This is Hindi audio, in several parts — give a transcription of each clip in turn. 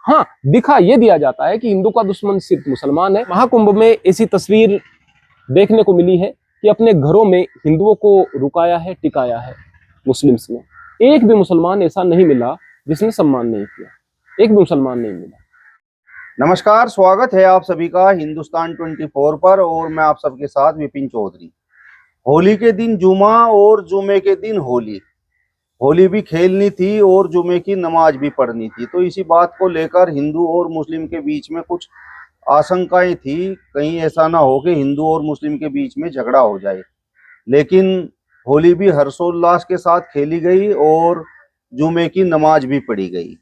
हाँ, दिखा ये दिया जाता है कि हिंदू का दुश्मन सिर्फ मुसलमान है। महाकुंभ में ऐसी तस्वीर देखने को मिली है कि अपने घरों में हिंदुओं को रुकाया है, टिकाया है मुस्लिम्स ने। एक भी मुसलमान ऐसा नहीं मिला जिसने सम्मान नहीं किया, एक भी मुसलमान नहीं मिला। नमस्कार, स्वागत है आप सभी का हिंदुस्तान 24 पर और मैं आप सबके साथ विपिन चौधरी। होली के दिन जुमा और जुमे के दिन होली। होली भी खेलनी थी और जुमे की नमाज भी पढ़नी थी। तो इसी बात को लेकर हिंदू और मुस्लिम के बीच में कुछ आशंकाएं थी, कहीं ऐसा ना हो कि हिंदू और मुस्लिम के बीच में झगड़ा हो जाए। लेकिन होली भी हर्षोल्लास के साथ खेली गई और जुमे की नमाज भी पढ़ी गई।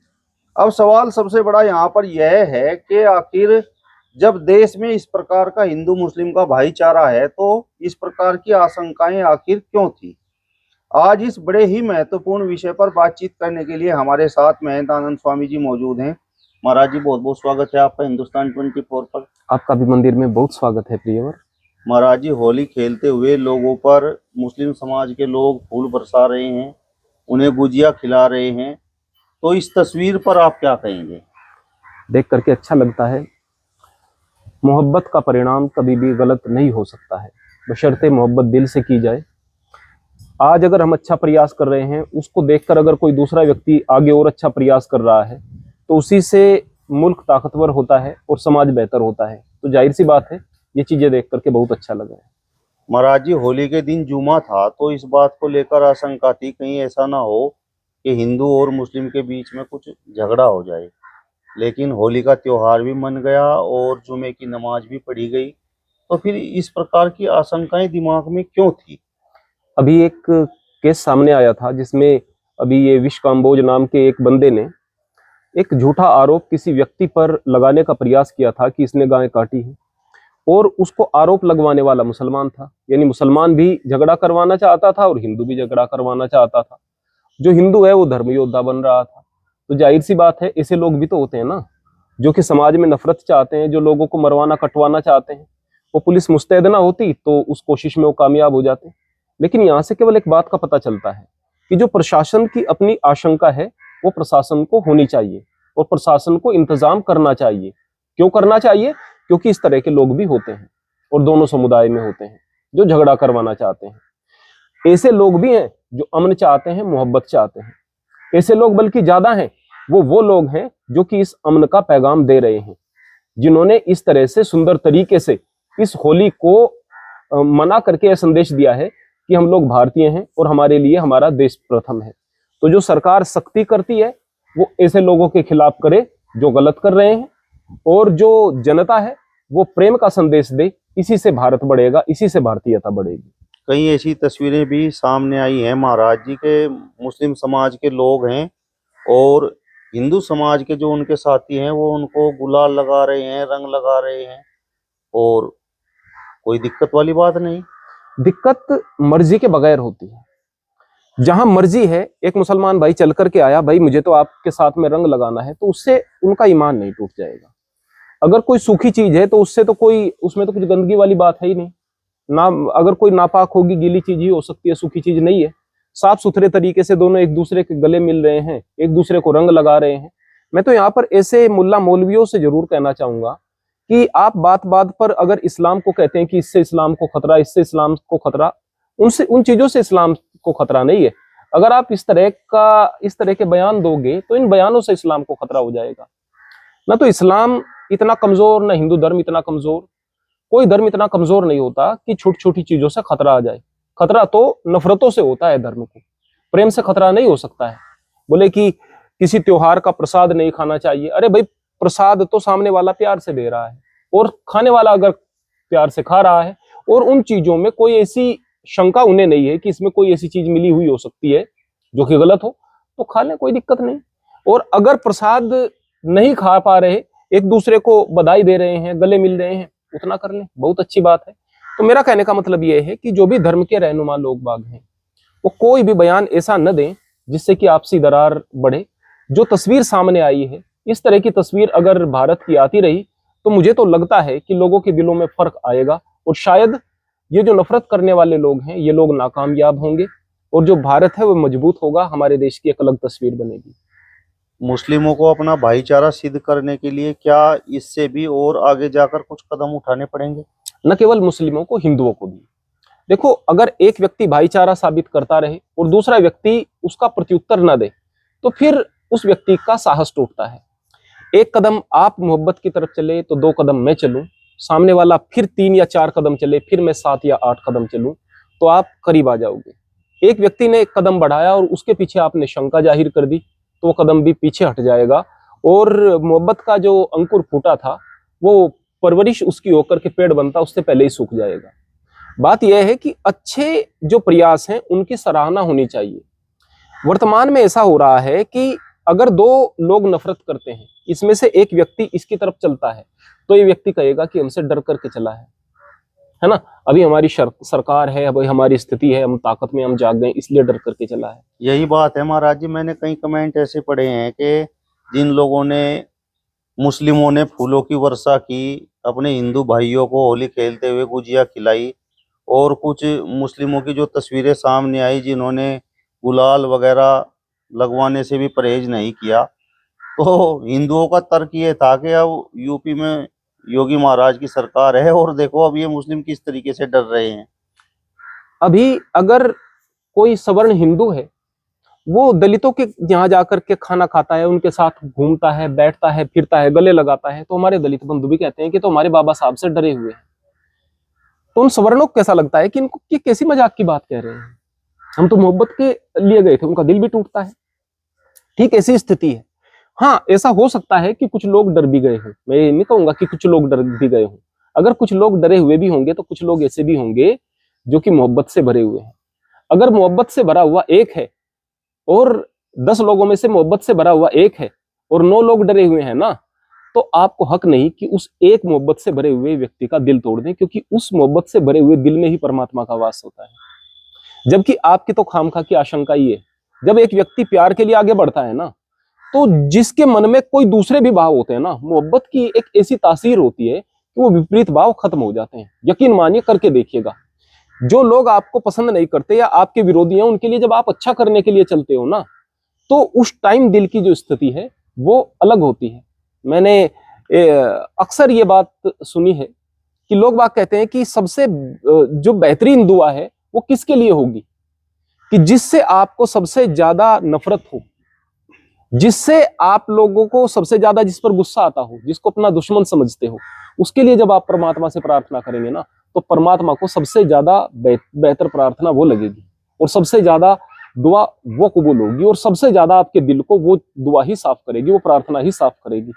अब सवाल सबसे बड़ा यहाँ पर यह है कि आखिर जब देश में इस प्रकार का हिंदू मुस्लिम का भाईचारा है तो इस प्रकार की आशंकाएं आखिर क्यों थी। आज इस बड़े ही महत्वपूर्ण विषय पर बातचीत करने के लिए हमारे साथ महंत आनंद स्वामी जी मौजूद हैं। महाराज जी, बहुत बहुत स्वागत है आपका हिंदुस्तान 24 पर। आपका भी मंदिर में बहुत स्वागत है प्रियवर। महाराज जी, होली खेलते हुए लोगों पर मुस्लिम समाज के लोग फूल बरसा रहे हैं, उन्हें गुजिया खिला रहे हैं, तो इस तस्वीर पर आप क्या कहेंगे? देख करके अच्छा लगता है। मोहब्बत का परिणाम कभी भी गलत नहीं हो सकता है, बशर्ते मोहब्बत दिल से की जाए। आज अगर हम अच्छा प्रयास कर रहे हैं, उसको देखकर अगर कोई दूसरा व्यक्ति आगे और अच्छा प्रयास कर रहा है तो उसी से मुल्क ताकतवर होता है और समाज बेहतर होता है। तो जाहिर सी बात है, ये चीजें देख करके बहुत अच्छा लगा है। महाराज जी, होली के दिन जुमा था तो इस बात को लेकर आशंका थी कहीं ऐसा ना हो कि हिंदू और मुस्लिम के बीच में कुछ झगड़ा हो जाए। लेकिन होली का त्योहार भी मन गया और जुमे की नमाज भी पढ़ी गई, तो फिर इस प्रकार की आशंकाएं दिमाग में क्यों थी? अभी एक केस सामने आया था जिसमें अभी ये विश काम्बोज नाम के एक बंदे ने एक झूठा आरोप किसी व्यक्ति पर लगाने का प्रयास किया था कि इसने गाय काटी है, और उसको आरोप लगवाने वाला मुसलमान था। यानी मुसलमान भी झगड़ा करवाना चाहता था और हिंदू भी झगड़ा करवाना चाहता था। जो हिंदू है वो धर्म योद्धा बन रहा था। तो जाहिर सी बात है, ऐसे लोग भी तो होते हैं ना, जो कि समाज में नफरत चाहते हैं, जो लोगों को मरवाना कटवाना चाहते हैं। वो पुलिस मुस्तैद ना होती तो उस कोशिश में वो कामयाब हो जाते। लेकिन यहाँ से केवल एक बात का पता चलता है कि जो प्रशासन की अपनी आशंका है वो प्रशासन को होनी चाहिए और प्रशासन को इंतजाम करना चाहिए। क्यों करना चाहिए? क्योंकि इस तरह के लोग भी होते हैं और दोनों समुदाय में होते हैं जो झगड़ा करवाना चाहते हैं। ऐसे लोग भी हैं जो अमन चाहते हैं, मोहब्बत चाहते हैं। ऐसे लोग बल्कि ज्यादा हैं, वो लोग हैं जो कि इस अमन का पैगाम दे रहे हैं, जिन्होंने इस तरह से सुंदर तरीके से इस होली को मना करके यह संदेश दिया है कि हम लोग भारतीय हैं और हमारे लिए हमारा देश प्रथम है। तो जो सरकार सख्ती करती है वो ऐसे लोगों के खिलाफ करे जो गलत कर रहे हैं, और जो जनता है वो प्रेम का संदेश दे। इसी से भारत बढ़ेगा, इसी से भारतीयता बढ़ेगी। कई ऐसी तस्वीरें भी सामने आई हैं महाराज जी के, मुस्लिम समाज के लोग हैं और हिंदू समाज के जो उनके साथी हैं वो उनको गुलाल लगा रहे हैं, रंग लगा रहे हैं, और कोई दिक्कत वाली बात नहीं। दिक्कत मर्जी के बगैर होती है। जहां मर्जी है, एक मुसलमान भाई चल करके आया, भाई मुझे तो आपके साथ में रंग लगाना है, तो उससे उनका ईमान नहीं टूट जाएगा। अगर कोई सूखी चीज है तो उससे तो कोई, उसमें तो कुछ गंदगी वाली बात है ही नहीं ना। अगर कोई नापाक होगी, गीली चीज ही हो सकती है, सूखी चीज नहीं है। साफ सुथरे तरीके से दोनों एक दूसरे के गले मिल रहे हैं, एक दूसरे को रंग लगा रहे हैं। मैं तो यहाँ पर ऐसे मुल्ला मौलवियों से जरूर कहना चाहूंगा कि आप बात बात पर अगर इस्लाम को कहते हैं कि इससे इस्लाम को खतरा, इससे इस्लाम को खतरा, उनसे, उन चीजों से इस्लाम को खतरा नहीं है। अगर आप इस तरह के बयान दोगे तो इन बयानों से इस्लाम को खतरा हो जाएगा। ना तो इस्लाम इतना कमजोर, ना हिंदू धर्म इतना कमजोर, कोई धर्म इतना कमजोर नहीं होता कि छोटी छोटी चीजों से खतरा आ जाए। खतरा तो नफरतों से होता है, धर्म को प्रेम से खतरा नहीं हो सकता है। बोले कि किसी त्योहार का प्रसाद नहीं खाना चाहिए, अरे भाई प्रसाद तो सामने वाला प्यार से दे रहा है और खाने वाला अगर प्यार से खा रहा है और उन चीजों में कोई ऐसी शंका उन्हें नहीं है कि इसमें कोई ऐसी चीज मिली हुई हो सकती है जो कि गलत हो, तो खा लें, कोई दिक्कत नहीं। और अगर प्रसाद नहीं खा पा रहे, एक दूसरे को बधाई दे रहे हैं, गले मिल रहे हैं, उतना कर लें, बहुत अच्छी बात है। तो मेरा कहने का मतलब यह है कि जो भी धर्म के रहनुमा लोग बाग हैं वो कोई भी बयान ऐसा न दें जिससे कि आपसी दरार बढ़े। जो तस्वीर सामने आई है, इस तरह की तस्वीर अगर भारत की आती रही तो मुझे तो लगता है कि लोगों के दिलों में फर्क आएगा और शायद ये जो नफरत करने वाले लोग हैं ये लोग नाकामयाब होंगे और जो भारत है वो मजबूत होगा, हमारे देश की एक अलग तस्वीर बनेगी। मुस्लिमों को अपना भाईचारा सिद्ध करने के लिए क्या इससे भी और आगे जाकर कुछ कदम उठाने पड़ेंगे? न केवल मुस्लिमों को, हिंदुओं को भी। देखो, अगर एक व्यक्ति भाईचारा साबित करता रहे और दूसरा व्यक्ति उसका प्रत्युत्तर न दे, तो फिर उस व्यक्ति का साहस टूटता है। एक कदम आप मोहब्बत की तरफ चले तो 2 कदम मैं चलूं, सामने वाला फिर 3 या 4 कदम चले, फिर मैं 7 या 8 कदम चलूं, तो आप करीब आ जाओगे। एक व्यक्ति ने एक कदम बढ़ाया और उसके पीछे आपने शंका जाहिर कर दी, तो वो कदम भी पीछे हट जाएगा और मोहब्बत का जो अंकुर फूटा था, वो परवरिश उसकी होकर के पेड़ बनता उससे पहले ही सूख जाएगा। बात यह है कि अच्छे जो प्रयास हैं उनकी सराहना होनी चाहिए। वर्तमान में ऐसा हो रहा है कि अगर 2 लोग नफरत करते हैं, इसमें से एक व्यक्ति इसकी तरफ चलता है, तो ये व्यक्ति कहेगा कि हमसे डर करके चला है ना। अभी हमारी सरकार है, अभी हमारी स्थिति है, हम ताकत में हम जाग गए, इसलिए डर करके चला है। यही बात है महाराज जी। मैंने कई कमेंट ऐसे पढ़े हैं कि जिन लोगों ने, मुस्लिमों ने फूलों की वर्षा की, अपने हिंदू भाइयों को होली खेलते हुए गुजिया खिलाई, और कुछ मुस्लिमों की जो तस्वीरें सामने आई जिन्होंने गुलाल वगैरह लगवाने से भी परहेज नहीं किया। तो हिंदुओं का तर्क ये था कि अब यूपी में योगी महाराज की सरकार है और देखो अब ये मुस्लिम किस तरीके से डर रहे हैं। अभी अगर कोई सवर्ण हिंदू है, वो दलितों के यहाँ जाकर के खाना खाता है, उनके साथ घूमता है, बैठता है, फिरता है, गले लगाता है, तो हमारे दलित बंधु भी कहते हैं कि तो हमारे बाबा साहब से डरे हुए हैं। तो उन सवर्णों को कैसा लगता है कि इनको ये कैसी मजाक की बात कह रहे हैं, हम तो मोहब्बत के लिए गए थे। उनका दिल भी टूटता है। ठीक ऐसी स्थिति है। हाँ, ऐसा हो सकता है कि कुछ लोग डर भी गए हों, मैं ये नहीं कहूंगा कि कुछ लोग डर भी गए हों। अगर कुछ लोग डरे हुए भी होंगे तो कुछ लोग ऐसे भी होंगे जो कि मोहब्बत से भरे हुए हैं। अगर मोहब्बत से भरा हुआ एक है और 10 लोगों में से मोहब्बत से भरा हुआ एक है और 9 लोग डरे हुए हैं ना, तो आपको हक नहीं कि उस एक मोहब्बत से भरे हुए व्यक्ति का दिल तोड़ दें, क्योंकि उस मोहब्बत से भरे हुए दिल में ही परमात्मा का वास होता है। जबकि आपकी तो खामखा की आशंका ही है। जब एक व्यक्ति प्यार के लिए आगे बढ़ता है ना, तो जिसके मन में कोई दूसरे भी भाव होते हैं ना, मोहब्बत की एक ऐसी तासीर होती है कि वो विपरीत भाव खत्म हो जाते हैं। यकीन मानिए, करके देखिएगा। जो लोग आपको पसंद नहीं करते या आपके विरोधी हैं, उनके लिए जब आप अच्छा करने के लिए चलते हो ना, तो उस टाइम दिल की जो स्थिति है वो अलग होती है। मैंने अक्सर ये बात सुनी है कि लोग बात कहते हैं कि सबसे जो बेहतरीन दुआ है वो किसके लिए होगी, कि जिससे आपको सबसे ज्यादा नफरत हो, जिससे आप लोगों को सबसे ज्यादा जिस पर गुस्सा आता हो, जिसको अपना दुश्मन समझते हो, उसके लिए जब आप परमात्मा से प्रार्थना करेंगे ना, तो परमात्मा को सबसे ज्यादा बेहतर प्रार्थना वो लगेगी और सबसे ज्यादा दुआ वो कबूल होगी और सबसे ज्यादा आपके दिल को वो दुआ ही साफ करेगी, वो प्रार्थना ही साफ करेगी।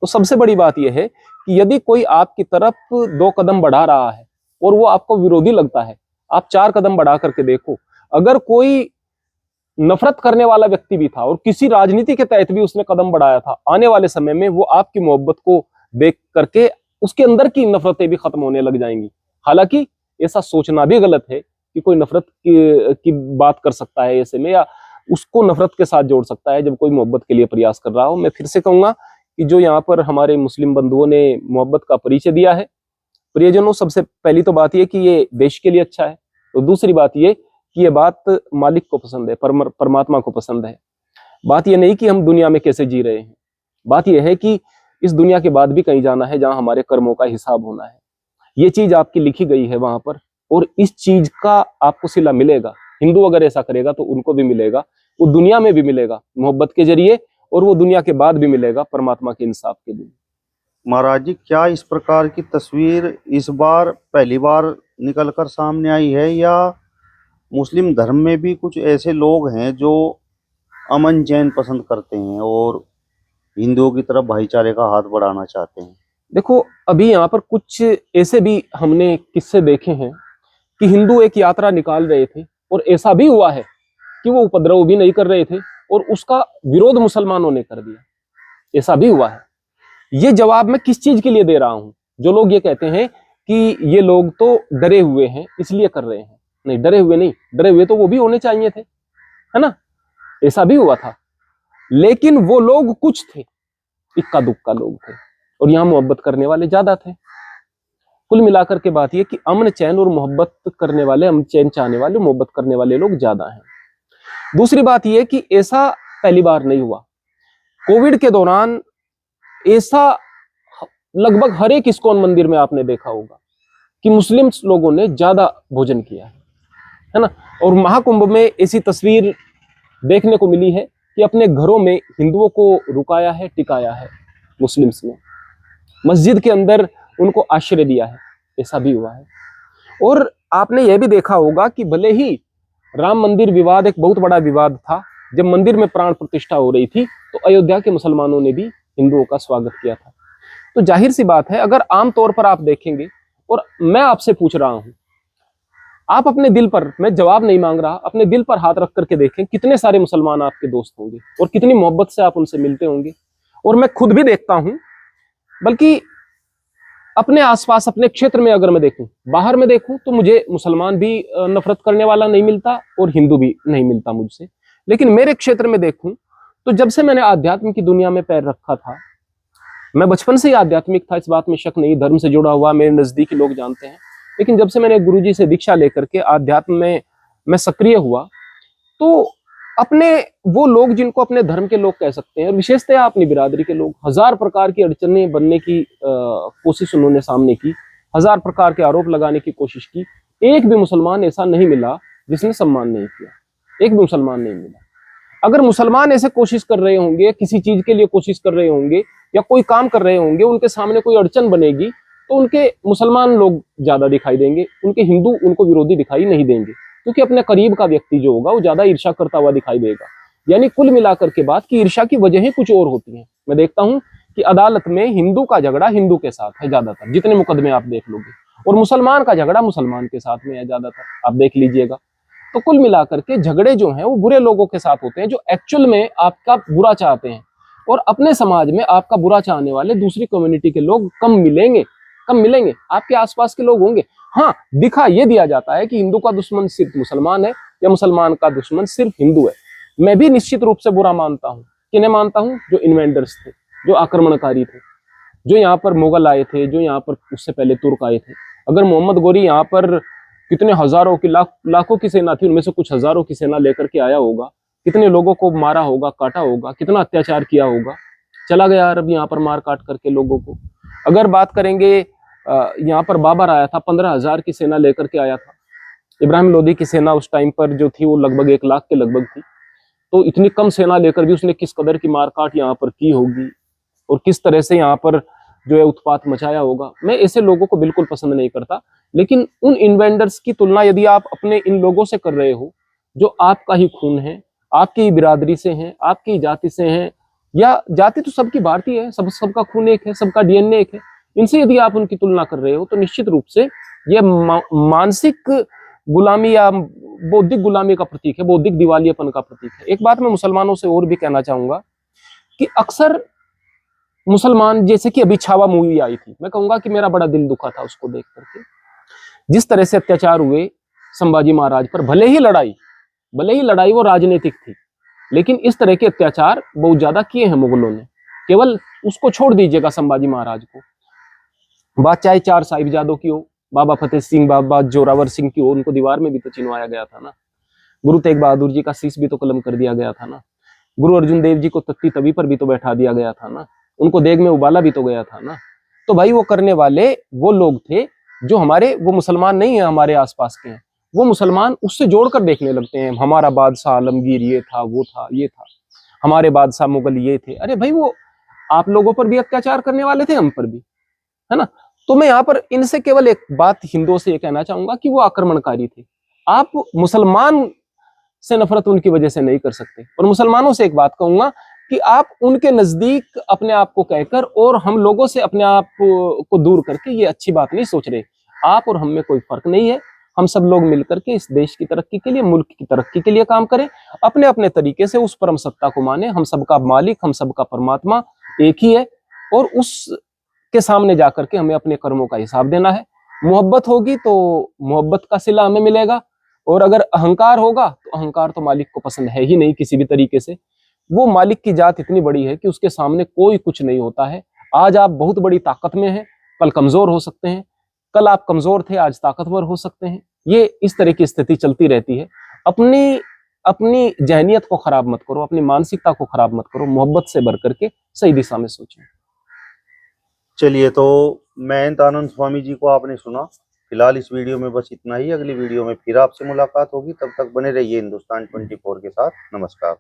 तो सबसे बड़ी बात यह है कि यदि कोई आपकी तरफ 2 कदम बढ़ा रहा है और वो आपको विरोधी लगता है, आप 4 कदम बढ़ा करके देखो। अगर कोई नफरत करने वाला व्यक्ति भी था और किसी राजनीति के तहत भी उसने कदम बढ़ाया था, आने वाले समय में वो आपकी मोहब्बत को देख करके उसके अंदर की नफरतें भी खत्म होने लग जाएंगी। हालांकि ऐसा सोचना भी गलत है कि कोई नफरत की बात कर सकता है ऐसे में, या उसको नफरत के साथ जोड़ सकता है जब कोई मोहब्बत के लिए प्रयास कर रहा हो। मैं फिर से कहूंगा कि जो यहाँ पर हमारे मुस्लिम बंधुओं ने मोहब्बत का परिचय दिया है, प्रियजनों, सबसे पहली तो बात यह कि ये देश के लिए अच्छा है, तो दूसरी बात ये कि ये बात मालिक को पसंद है, परमात्मा को पसंद है। बात ये नहीं कि हम दुनिया में कैसे जी रहे हैं, बात यह है कि इस दुनिया के बाद भी कहीं जाना है जहां हमारे कर्मों का हिसाब होना है। ये चीज आपकी लिखी गई है वहां पर, और इस चीज का आपको सिला मिलेगा। हिंदू अगर ऐसा करेगा तो उनको भी मिलेगा, वो दुनिया में भी मिलेगा मोहब्बत के जरिए, और वो दुनिया के बाद भी मिलेगा परमात्मा के इंसाफ के लिए। महाराज जी, क्या इस प्रकार की तस्वीर इस बार पहली बार निकलकर सामने आई है, या मुस्लिम धर्म में भी कुछ ऐसे लोग हैं जो अमन चैन पसंद करते हैं और हिंदुओं की तरफ भाईचारे का हाथ बढ़ाना चाहते हैं? देखो, अभी यहाँ पर कुछ ऐसे भी हमने किस्से देखे हैं कि हिंदू एक यात्रा निकाल रहे थे और ऐसा भी हुआ है कि वो उपद्रव भी नहीं कर रहे थे और उसका विरोध मुसलमानों ने कर दिया, ऐसा भी हुआ है। ये जवाब मैं किस चीज के लिए दे रहा हूं? जो लोग ये कहते हैं कि ये लोग तो डरे हुए हैं इसलिए कर रहे हैं, नहीं, डरे हुए नहीं, डरे हुए तो वो भी होने चाहिए थे, है ना, ऐसा भी हुआ था। लेकिन वो लोग कुछ थे, इक्का दुक्का लोग थे, और यहाँ मोहब्बत करने वाले ज्यादा थे। कुल मिलाकर के बात यह कि अमन चैन और मोहब्बत करने वाले, अमन चैन चाहने वाले, मोहब्बत करने वाले लोग ज्यादा हैं। दूसरी बात यह कि ऐसा पहली बार नहीं हुआ। कोविड के दौरान ऐसा लगभग हर एक इस्कॉन मंदिर में आपने देखा होगा कि मुस्लिम लोगों ने ज्यादा भोजन किया है ना। और महाकुंभ में ऐसी तस्वीर देखने को मिली है कि अपने घरों में हिंदुओं को रुकाया है, टिकाया है मुस्लिम्स ने, मस्जिद के अंदर उनको आश्रय दिया है, ऐसा भी हुआ है। और आपने यह भी देखा होगा कि भले ही राम मंदिर विवाद एक बहुत बड़ा विवाद था, जब मंदिर में प्राण प्रतिष्ठा हो रही थी तो अयोध्या के मुसलमानों ने भी हिंदुओं का स्वागत किया था। तो जाहिर सी बात है, अगर आमतौर पर आप देखेंगे, और मैं आपसे पूछ रहा हूं, आप अपने दिल पर, मैं जवाब नहीं मांग रहा, अपने दिल पर हाथ रख करके देखें कितने सारे मुसलमान आपके दोस्त होंगे और कितनी मोहब्बत से आप उनसे मिलते होंगे। और मैं खुद भी देखता हूं, बल्कि अपने आसपास अपने क्षेत्र में अगर मैं देखूं, बाहर में देखूं, तो मुझे मुसलमान भी नफरत करने वाला नहीं मिलता और हिंदू भी नहीं मिलता मुझसे। लेकिन मेरे क्षेत्र में देखूं तो जब से मैंने आध्यात्म की दुनिया में पैर रखा था, मैं बचपन से ही आध्यात्मिक था, इस बात में शक नहीं, धर्म से जुड़ा हुआ, मेरे नजदीकी लोग जानते हैं। लेकिन जब से मैंने गुरुजी से दीक्षा लेकर के आध्यात्म में मैं सक्रिय हुआ, तो अपने वो लोग जिनको अपने धर्म के लोग कह सकते हैं, विशेषतः अपनी बिरादरी के लोग, हजार प्रकार की अड़चनें बनने की कोशिश उन्होंने सामने की, हजार प्रकार के आरोप लगाने की कोशिश की, एक भी मुसलमान ऐसा नहीं मिला जिसने सम्मान नहीं किया, एक भी मुसलमान नहीं मिला। अगर मुसलमान ऐसे कोशिश कर रहे होंगे, किसी चीज के लिए कोशिश कर रहे होंगे या कोई काम कर रहे होंगे, उनके सामने कोई अड़चन बनेगी तो उनके मुसलमान लोग ज्यादा दिखाई देंगे, उनके हिंदू उनको विरोधी दिखाई नहीं देंगे, क्योंकि अपने करीब का व्यक्ति जो होगा वो ज्यादा ईर्ष्या करता हुआ दिखाई देगा। यानी कुल मिलाकर के बात की ईर्ष्या की वजहें कुछ और होती हैं। मैं देखता हूं कि अदालत में हिंदू का झगड़ा हिंदू के साथ है ज्यादातर, जितने मुकदमे आप देख लोगे, और मुसलमान का झगड़ा मुसलमान के साथ में है ज्यादातर, आप देख लीजिएगा। तो कुल मिलाकर के झगड़े जो हैं वो बुरे लोगों के साथ होते हैं, जो एक्चुअल में आपका बुरा चाहते हैं। और अपने समाज में आपका बुरा चाहने वाले दूसरी कम्युनिटी के लोग कम मिलेंगे, आपके आसपास के लोग होंगे। हाँ, दिखा ये दिया जाता है कि हिंदू का दुश्मन सिर्फ मुसलमान है या मुसलमान का दुश्मन सिर्फ हिंदू है। मैं भी निश्चित रूप से बुरा मानता हूँ। किन्हें मानता हूँ? जो इन्वेंडर्स थे, जो आक्रमणकारी थे, जो यहाँ पर मुगल आए थे, जो यहाँ पर उससे पहले तुर्क आए थे। अगर मोहम्मद गोरी यहाँ पर कितने हजारों की लाखों की सेना थी, उनमें से कुछ हजारों की सेना लेकर के आया होगा, कितने लोगों को मारा होगा, काटा होगा, कितना अत्याचार किया होगा, चला गया अरब यहाँ पर मार काट करके लोगों को। अगर बात करेंगे, यहाँ पर बाबर आया था, 15,000 की सेना लेकर के आया था। इब्राहिम लोदी की सेना उस टाइम पर जो थी वो लगभग 1 लाख के लगभग थी। तो इतनी कम सेना लेकर भी उसने किस कदर की मारकाट यहाँ पर की होगी और किस तरह से यहाँ पर जो है उत्पात मचाया होगा। मैं ऐसे लोगों को बिल्कुल पसंद नहीं करता, लेकिन उन इन्वेंडर्स की तुलना यदि आप अपने इन लोगों से कर रहे हो जो आपका ही खून है, आपकी बिरादरी से हैं, आपकी जाति से हैं, या जाति तो सबकी भारतीय है, सबका खून एक है, सबका डीएनए एक है, इनसे यदि आप उनकी तुलना कर रहे हो तो निश्चित रूप से यह मानसिक गुलामी या बौद्धिक गुलामी का प्रतीक है, बौद्धिक दिवालियापन का प्रतीक है। एक बात मैं मुसलमानों से और भी कहना चाहूंगा कि अक्सर मुसलमान, जैसे कि अभी छावा मूवी आई थी, मैं कहूंगा कि मेरा बड़ा दिल दुखा था उसको देख करके, जिस तरह से अत्याचार हुए संभाजी महाराज पर। भले ही लड़ाई वो राजनीतिक थी, लेकिन इस तरह के अत्याचार बहुत ज्यादा किए हैं मुगलों ने। केवल उसको छोड़ दीजिएगा संभाजी महाराज को, बात चाहे 4 साहिबजादों की हो, बाबा फतेह सिंह, बाबा जोरावर सिंह की हो, उनको दीवार में भी तो चिनवाया गया था ना। गुरु तेग बहादुर जी का शीश भी तो कलम कर दिया गया था ना। गुरु अर्जुन देव जी को तख्ती तवी पर भी तो बैठा दिया गया था ना। उनको देग में उबाला भी तो गया था ना। तो भाई वो करने वाले वो लोग थे जो हमारे, वो मुसलमान नहीं है हमारे आसपास के हैं, वो मुसलमान उससे जोड़कर देखने लगते हैं। हमारा बादशाह आलमगीर ये था, वो था, ये था, हमारे बादशाह मुगल ये थे। अरे भाई, वो आप लोगों पर भी अत्याचार करने वाले थे, हम पर भी, है ना। तो मैं यहाँ पर इनसे केवल एक बात हिंदुओं से ये कहना चाहूंगा कि वो आक्रमणकारी थे। आप मुसलमान से नफरत उनकी वजह से नहीं कर सकते। और मुसलमानों से एक बात कहूंगा कि आप उनके नजदीक अपने आप को कहकर और हम लोगों से अपने आप को दूर करके ये अच्छी बात नहीं सोच रहे। आप और हम में कोई फर्क नहीं है। हम सब लोग मिलकर के इस देश की तरक्की के लिए, मुल्क की तरक्की के लिए काम करें, अपने अपने तरीके से उस परम सत्ता को माने। हम सबका मालिक, हम सबका परमात्मा एक ही है, और उस के सामने जाकर के हमें अपने कर्मों का हिसाब देना है। मोहब्बत होगी तो मोहब्बत का सिला हमें मिलेगा, और अगर अहंकार होगा तो अहंकार तो मालिक को पसंद है ही नहीं किसी भी तरीके से। वो मालिक की जात इतनी बड़ी है कि उसके सामने कोई कुछ नहीं होता है। आज आप बहुत बड़ी ताकत में हैं, कल कमजोर हो सकते हैं, कल आप कमजोर थे, आज ताकतवर हो सकते हैं। ये इस तरह की स्थिति चलती रहती है। अपनी अपनी जहनियत को खराब मत करो, अपनी मानसिकता को खराब मत करो, मोहब्बत से भर करके सही दिशा में सोचो। चलिए, तो महंत आनंद स्वामी जी को आपने सुना। फिलहाल इस वीडियो में बस इतना ही। अगली वीडियो में फिर आपसे मुलाकात होगी, तब तक बने रहिए हिंदुस्तान 24 के साथ। नमस्कार।